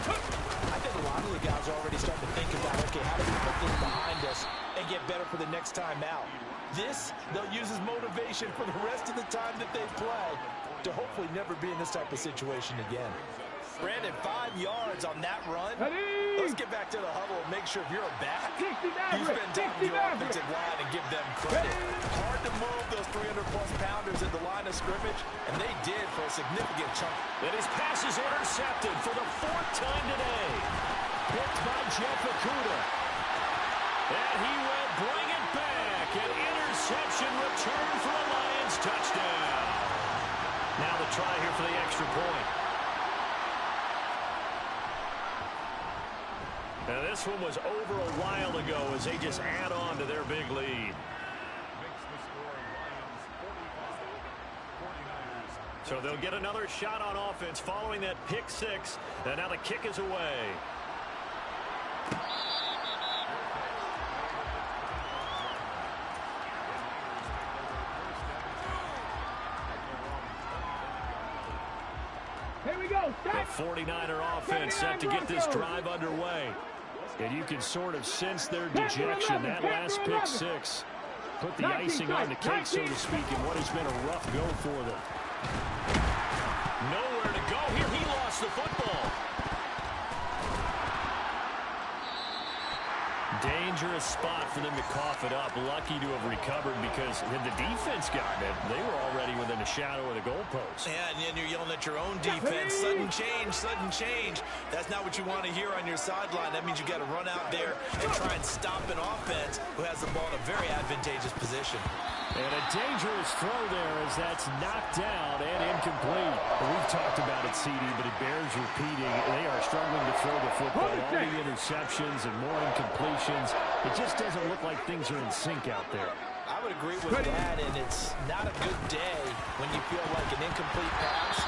I think a lot of the guys are already starting to think about, okay, how do we put this behind us and get better for the next time out? This, they'll use as motivation for the rest of the time that they play to hopefully never be in this type of situation again. Brandon, 5 yards on that run. Let's get back to the huddle and make sure if you're a back, you spend time with your offensive line and give them credit. Hard to move those 300-plus pounders at the line of scrimmage, and they did for a significant chunk.
And his pass is intercepted for the 4th time today. Picked by Jeff Okudah. And he will bring it back. An interception return for a Lions touchdown. Now the try here for the extra point. Now this one was over a while ago as they just add on to their big lead. So they'll get another shot on offense following that pick 6. And now the kick is away.
Here we go.
The 49er offense set to get this drive underway. And you can sort of sense their dejection. That last pick 6 put the icing on the cake, so to speak, in what has been a rough go for them. Nowhere to go here. He lost the football. Dangerous spot for them to cough it up. Lucky to have recovered because had the defense gotten it, they were already within a shadow of the goalpost.
Yeah, and then you're yelling at your own defense. Sudden change, sudden change. That's not what you want to hear on your sideline. That means you got to run out there and try and stop an offense who has the ball in a very advantageous position.
And a dangerous throw there as that's knocked down and incomplete. We've talked about it, CD, but it bears repeating. They are struggling to throw the football. All the interceptions and more incompletions. It just doesn't look like things are in sync out there.
I would agree with that, and it's not a good day when you feel like an incomplete pass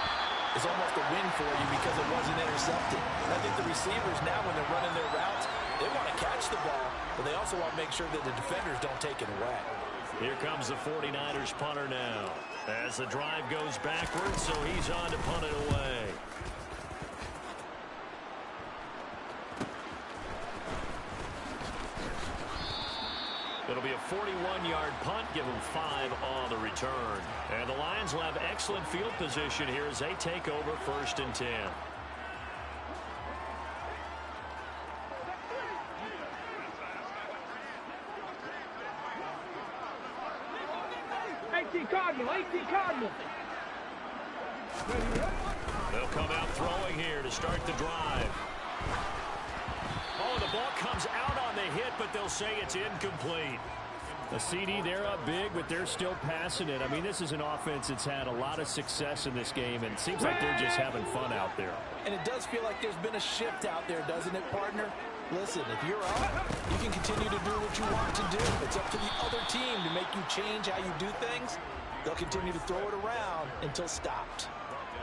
is almost a win for you because it wasn't intercepted. I think the receivers now, when they're running their routes, they want to catch the ball, but they also want to make sure that the defenders don't take it away.
Here comes the 49ers punter now. As the drive goes backwards, so he's on to punt it away. It'll be a 41-yard punt, give them 5 on the return. And the Lions will have excellent field position here as they take over 1st and 10.
Cardinal, 18 Cardinal.
They'll come out throwing here to start the drive. Oh, the ball comes out on the hit, but they'll say it's incomplete. The CD, they're up big, but they're still passing it. I mean, this is an offense that's had a lot of success in this game, and it seems like they're just having fun out there.
And it does feel like there's been a shift out there, doesn't it, partner? Listen, if you're up, you can continue to do what you want to do. It's up to the other team to make you change how you do things. They'll continue to throw it around until stopped.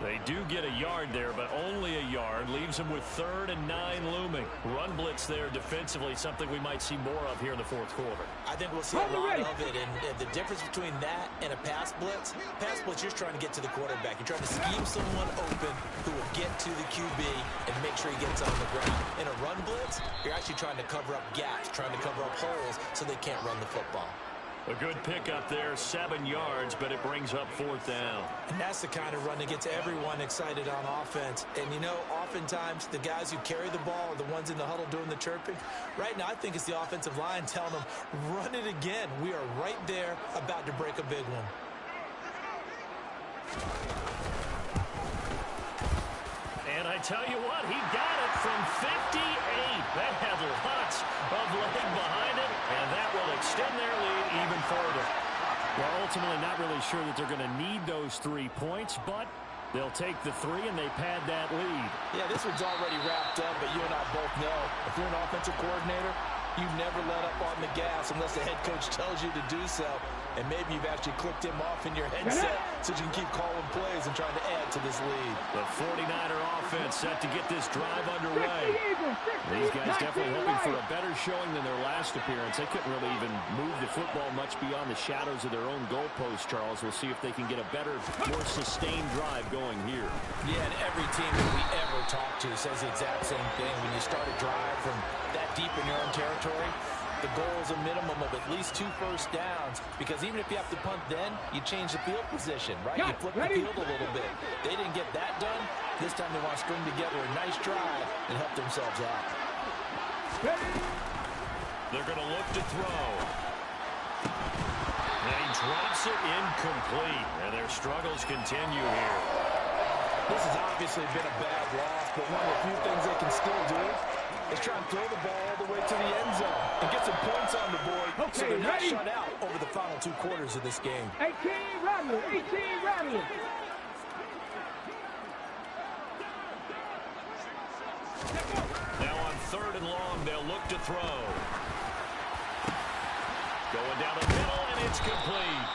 They do get a yard there, but only a yard. Leaves them with 3rd and 9 looming. Run blitz there defensively, something we might see more of here in the 4th quarter.
I think we'll see a lot of it, and the difference between that and a pass blitz, you're trying to get to the quarterback. You're trying to scheme someone open who will get to the QB and make sure he gets on the ground. In a run blitz, you're actually trying to cover up gaps, trying to cover up holes so they can't run the football.
A good pickup there, 7 yards, but it brings up 4th down.
And that's the kind of run that gets everyone excited on offense. And, you know, oftentimes the guys who carry the ball are the ones in the huddle doing the chirping. Right now, I think it's the offensive line telling them, run it again. We are right there about to break a big one.
And I tell you what, he got it from 58. That had lots of leg behind it, and that will extend their lead even further. Well, ultimately not really sure that they're going to need those 3 points, but they'll take the 3 and they pad that lead.
Yeah, this one's already wrapped up, but you and I both know if you're an offensive coordinator, you never let up on the gas unless the head coach tells you to do so. And maybe you've actually clicked him off in your headset so you can keep calling plays and trying to add to this lead.
The 49er offense set to get this drive underway. These guys definitely hoping for a better showing than their last appearance. They couldn't really even move the football much beyond the shadows of their own goalpost, Charles. We'll see if they can get a better, more sustained drive going here.
Yeah, and every team that we ever talk to says the exact same thing. When you start a drive from that deep in your own territory, the goal is a minimum of at least 2 first downs, because even if you have to punt then, you change the field position, right? You flip the field a little bit. They didn't get that done. This time they want to string together a nice drive and help themselves out.
They're going to look to throw. And he drops it incomplete, and their struggles continue here.
This has obviously been a bad loss, but one of the few things they can still do is try and throw the ball all the way to the end zone and get some points on the board so they're not shut out over the final 2 quarters of this game.
18 Rattler, 18 Rattler.
Now on 3rd and long, they'll look to throw. Going down the middle, and it's complete.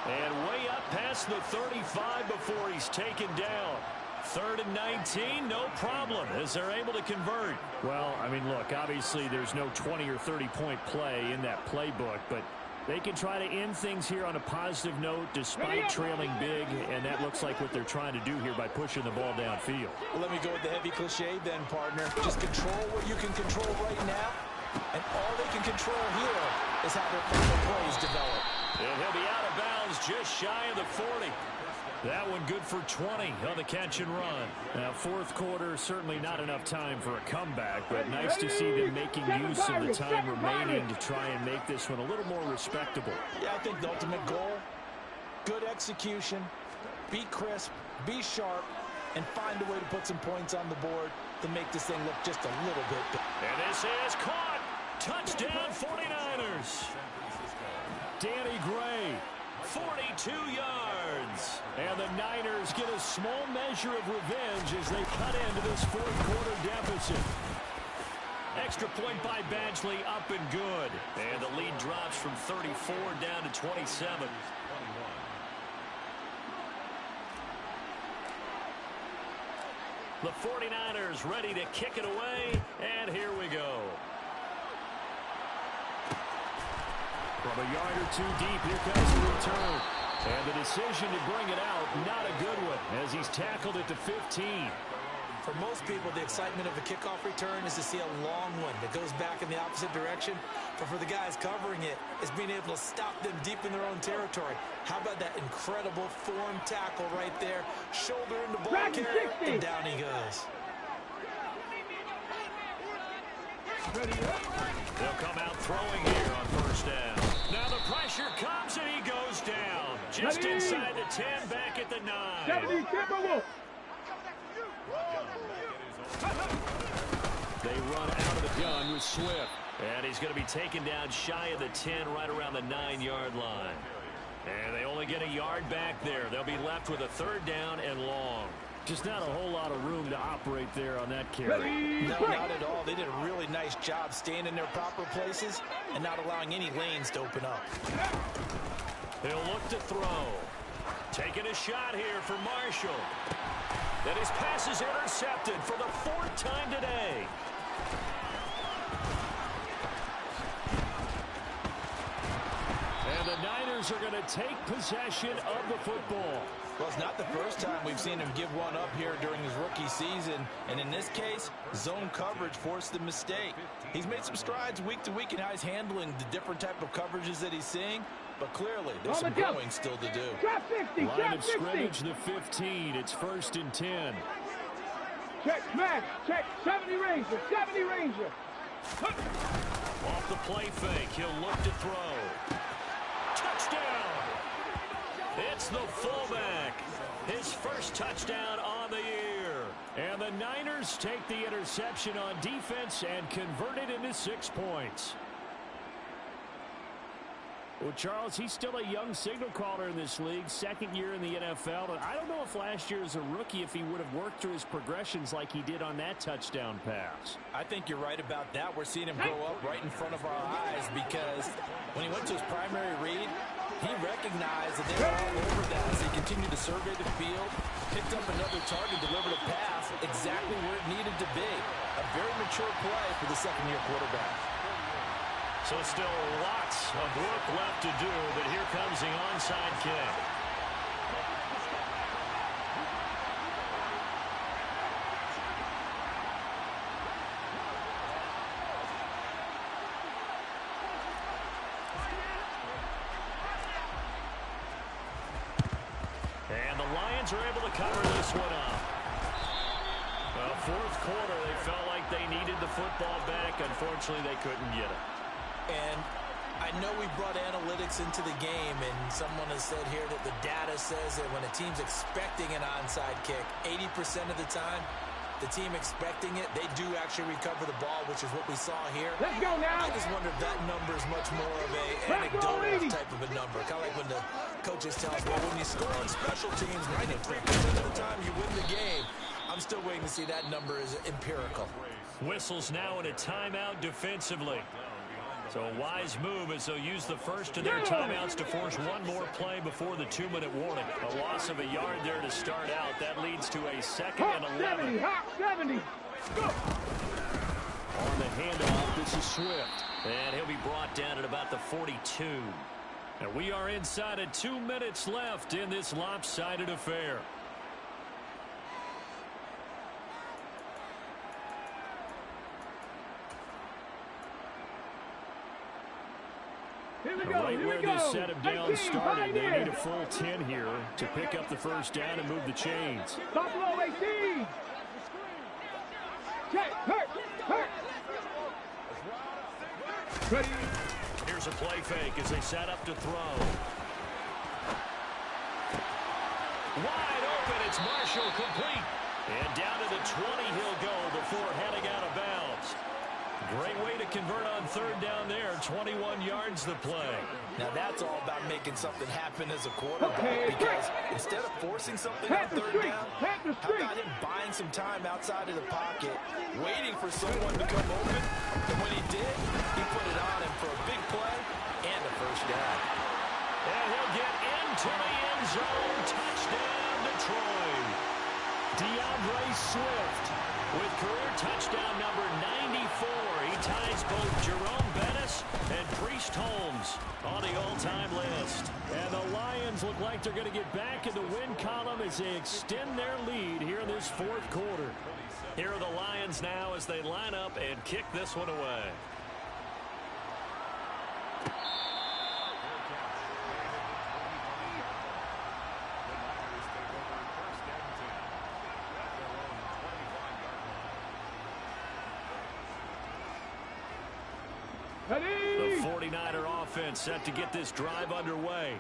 And way up past the 35 before he's taken down. 3rd and 19, no problem, as they're able to convert. Well, I mean, look, obviously there's no 20 or 30-point play in that playbook, but they can try to end things here on a positive note despite trailing big, and that looks like what they're trying to do here by pushing the ball downfield.
Well, let me go with the heavy cliche then, partner. Just control what you can control right now, and all they can control here is how their final plays develop.
And he'll be out of bounds just shy of the 40. That one good for 20 on the catch and run. Now, 4th quarter, certainly not enough time for a comeback, but nice to see them making use of the time remaining to try and make this one a little more respectable.
Yeah, I think the ultimate goal, good execution, be crisp, be sharp, and find a way to put some points on the board to make this thing look just a little bit better.
And this is caught. Touchdown 49ers. Danny Gray. 42 yards. And the Niners get a small measure of revenge as they cut into this fourth quarter deficit. Extra point by Badgley, up and good. And the lead drops from 34 down to 27. The 49ers ready to kick it away, and here we go. From a yard or two deep, here comes the return. And the decision to bring it out, not a good one, as he's tackled it to 15.
For most people, the excitement of a kickoff return is to see a long one that goes back in the opposite direction. But for the guys covering it, it's being able to stop them deep in their own territory. How about that incredible form tackle right there? Shoulder into ball carrier, and down he goes.
They'll come out throwing here on first down. Now the pressure comes, and he goes down. Just inside the 10, back at the 9. They run out of the gun with Swift. And he's going to be taken down shy of the 10, right around the 9-yard line. And they only get a yard back there. They'll be left with a third down and long. Just not a whole lot of room to operate there on that carry.
No, not at all. They did a really nice job staying in their proper places and not allowing any lanes to open up.
He'll look to throw. Taking a shot here for Marshall. And his pass is intercepted for the 4th time today. And the Niners are going to take possession of the football.
Well, it's not the first time we've seen him give one up here during his rookie season. And in this case, zone coverage forced the mistake. He's made some strides week to week in how he's handling the different type of coverages that he's seeing. But clearly, there's some growing still to do.
Line of scrimmage, the 15. It's 1st and 10.
Check, smash, check, 70 Ranger, 70 Ranger.
Off the play fake, he'll look to throw. Touchdown! It's the fullback. His first touchdown on the year. And the Niners take the interception on defense and convert it into 6 points. Well, Charles, he's still a young signal caller in this league, 2nd year in the NFL. And I don't know if last year as a rookie, if he would have worked through his progressions like he did on that touchdown pass.
I think you're right about that. We're seeing him grow up right in front of our eyes because when he went to his primary read, he recognized that they were all over that as he continued to survey the field, picked up another target, delivered a pass exactly where it needed to be. A very mature play for the second-year quarterback.
So still lots of work left to do, but here comes the onside kick. And the Lions are able to cover this one up. Well, 4th quarter, they felt like they needed the football back. Unfortunately, they couldn't get it.
And I know we brought analytics into the game, and someone has said here that the data says that when a team's expecting an onside kick, 80% of the time, the team expecting it, they do actually recover the ball, which is what we saw here.
Let's go now.
I just wonder if that number is much more of a anecdotal type of a number. Kind of like when the coaches tell us, well, when you score on special teams, 93% of the time you win the game. I'm still waiting to see that number is empirical.
Whistles now in a timeout defensively. So a wise move as they'll use the first of their timeouts to force one more play before the 2-minute warning. A loss of a yard there to start out. That leads to a 2nd and 11.
Hot 70. Go.
On the handoff, this is Swift. And he'll be brought down at about the 42. And we are inside of 2 minutes left in this lopsided affair. Right where this setup down started, they need a full 10 here to pick up the first down and move the chains.
Buffalo 18. Check, hurt. Ready.
Here's a play fake as they set up to throw. Wide open, it's Marshall, complete. And down to the 20 he'll go before heading out of bounds. Great way to
convert on third down there. 21 yards to play.
Now that's all about making something happen as a quarterback, because instead of forcing something on third down, how about him buying some time outside of the pocket, waiting for someone to come open, and when he did, he put it on him for a big play and a first down.
And he'll get into the end zone. Touchdown, Detroit. DeAndre Swift with career touchdown number 94. He ties both Jerome Bettis and Priest Holmes on the all-time list. And the Lions look like they're going to get back in the win column as they extend their lead here in this fourth quarter. Here are the Lions now as they line up and kick this one away. The 49er offense set to get this drive underway.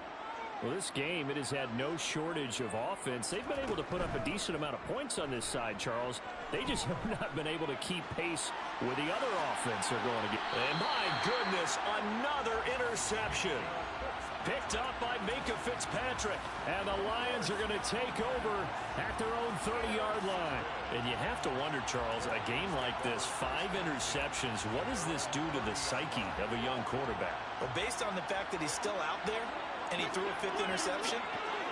Well, this game, it has had no shortage of offense. They've been able to put up a decent amount of points on this side, Charles. They just have not been able to keep pace with the other offense they're going to get. And my goodness, another interception. Picked up by Minkah Fitzpatrick. And the Lions are going to take over at their own 30-yard line. And you have to wonder, Charles, a game like this, 5 interceptions, what does this do to the psyche of a young quarterback?
Well, based on the fact that he's still out there and he threw a 5th interception,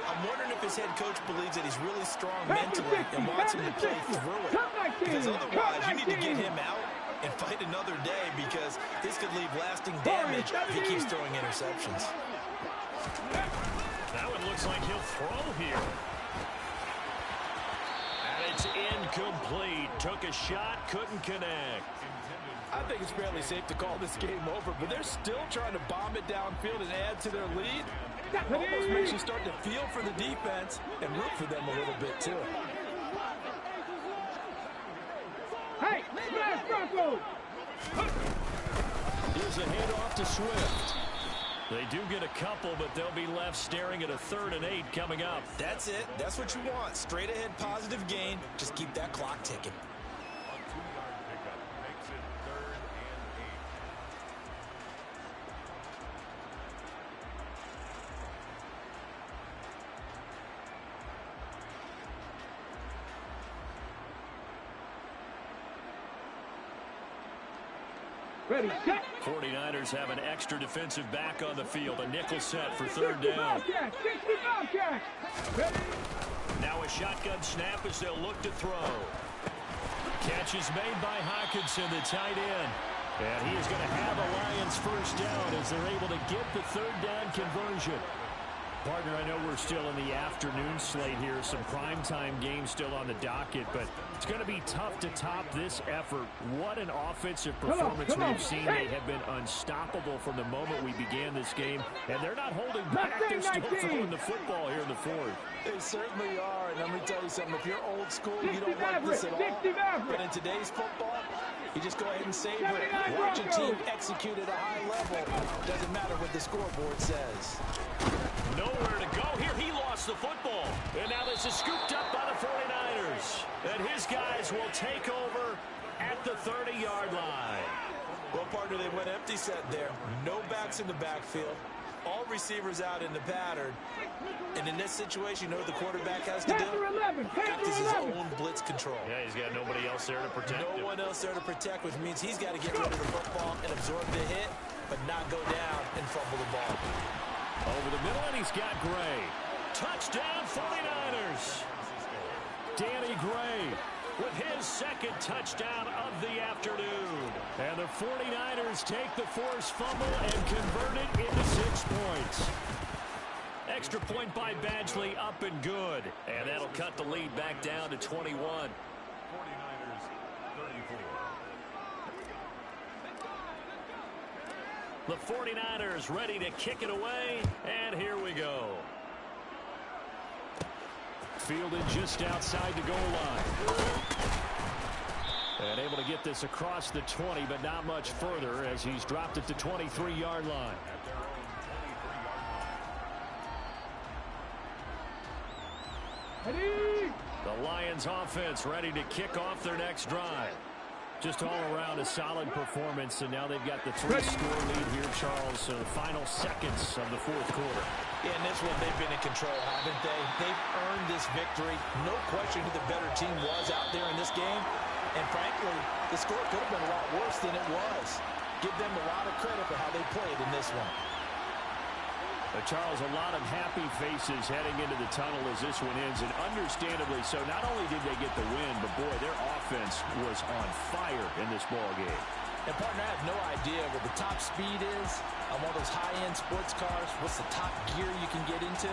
I'm wondering if his head coach believes that he's really strong mentally and wants him to play through it. Because otherwise, you need to get him out and fight another day, because this could leave lasting damage if he keeps throwing interceptions.
That one looks like he'll throw here. And it's incomplete. Took a shot, couldn't connect.
I think it's fairly safe to call this game over, but they're still trying to bomb it downfield and add to their lead. Almost makes you start to feel for the defense and root for them a little bit, too.
Hey, smash Broncos!
Here's a handoff to Swift. They do get a couple, but they'll be left staring at a 3rd and 8 coming up.
That's it. That's what you want. Straight ahead positive gain. Just keep that clock ticking.
Ready, set.
49ers have an extra defensive back on the field. A nickel set for 3rd down. Now a shotgun snap as they'll look to throw. Catch is made by Hockenson, the tight end. And he is going to have a Lions first down as they're able to get the 3rd down conversion. Partner, I know we're still in the afternoon slate here. Some primetime games still on the docket, but it's going to be tough to top this effort. What an offensive performance we've seen. They have been unstoppable from the moment we began this game, and they're not holding back. They're still throwing the football here in the 4th.
They certainly are, and let me tell you something. If you're old school, you don't like this at all. But in today's football, you just go ahead and savor it. Watch your team execute at a high level. Doesn't matter what the scoreboard says.
Nowhere to go here. He lost the football. And now this is scooped up by the 49ers. And his guys will take over at the 30-yard line.
Well, partner, they went empty set there. No backs in the backfield. All receivers out in the pattern. And in this situation, you know what the quarterback has to do? Act as his own blitz control.
Yeah, he's got nobody else there to protect him.
No one else there to protect, which means he's got to get rid of the football and absorb the hit, but not go down and fumble the ball.
Over the middle, and he's got Gray. Touchdown, 49ers. Danny Gray with his 2nd touchdown of the afternoon. And the 49ers take the forced fumble and convert it into 6 points. Extra point by Badgley, up and good. And that'll cut the lead back down to 21.
49ers 34.
The 49ers ready to kick it away, and here we go. Fielded just outside the goal line. And able to get this across the 20, but not much further as he's dropped it to 23-yard line.
Ready.
The Lions offense ready to kick off their next drive.
Just all around a solid performance, and now they've got the 3-score lead here, Charles. So the final seconds of the fourth quarter.
Yeah, in this one, they've been in control, haven't they? They've earned this victory. No question who the better team was out there in this game. And frankly, the score could have been a lot worse than it was. Give them a lot of credit for how they played in this one.
Charles, a lot of happy faces heading into the tunnel as this one ends, and understandably so. Not only did they get the win, but boy, their offense was on fire in this ball game.
And partner, I have no idea what the top speed is on one of those high-end sports cars. What's the top gear you can get into?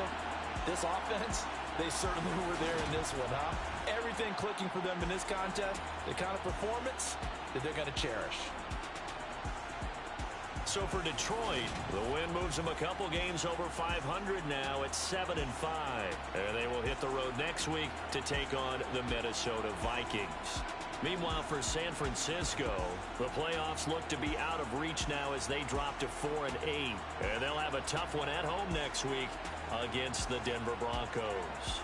This offense, they certainly were there in this one, huh? Everything clicking for them in this contest, the kind of performance that they're going to cherish.
So for Detroit, the win moves them a couple games over 500 now at 7-5. And they will hit the road next week to take on the Minnesota Vikings. Meanwhile, for San Francisco, the playoffs look to be out of reach now as they drop to 4-8. And they'll have a tough one at home next week against the Denver Broncos.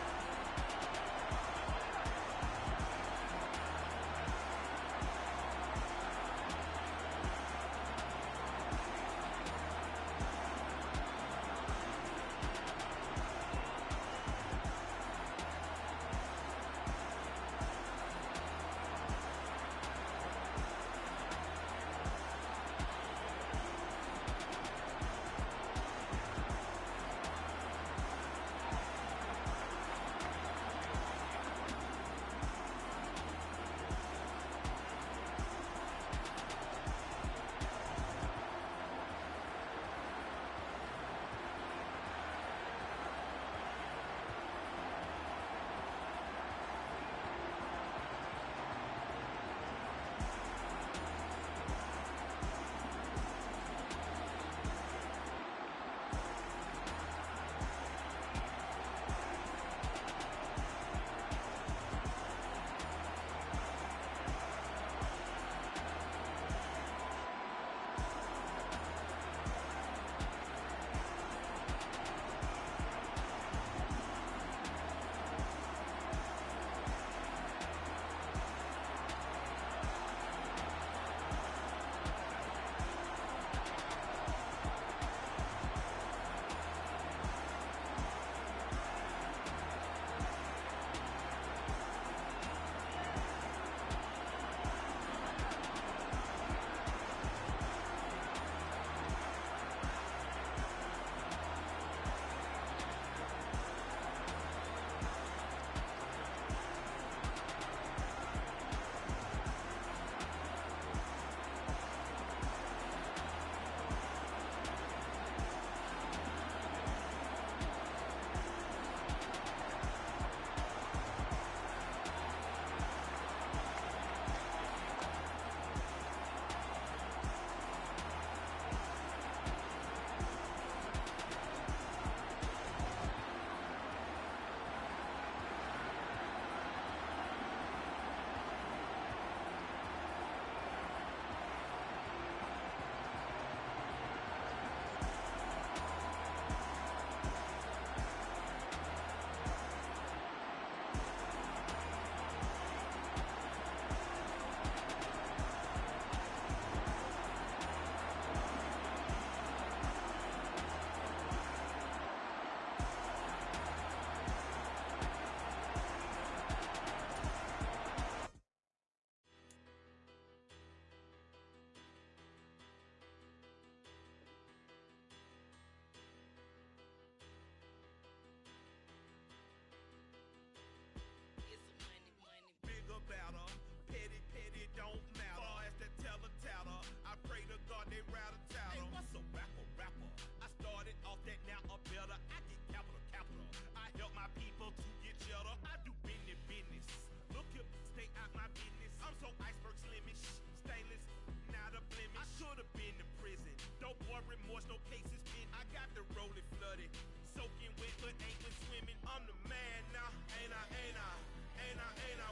remorse, no cases pinned. I got the rolling flooded, soaking wet, but ain't been swimming. I'm the man now, ain't I?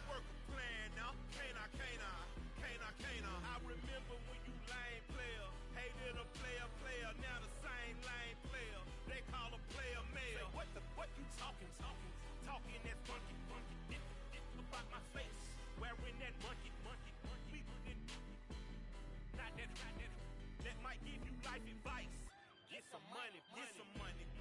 Work a plan now, can't I? I remember when you lame player, hated a player, now the same lame player. They call a player male. Say, what you talking that funky, about my face, wearing that monkey. We put it life advice. Get some money, get some money.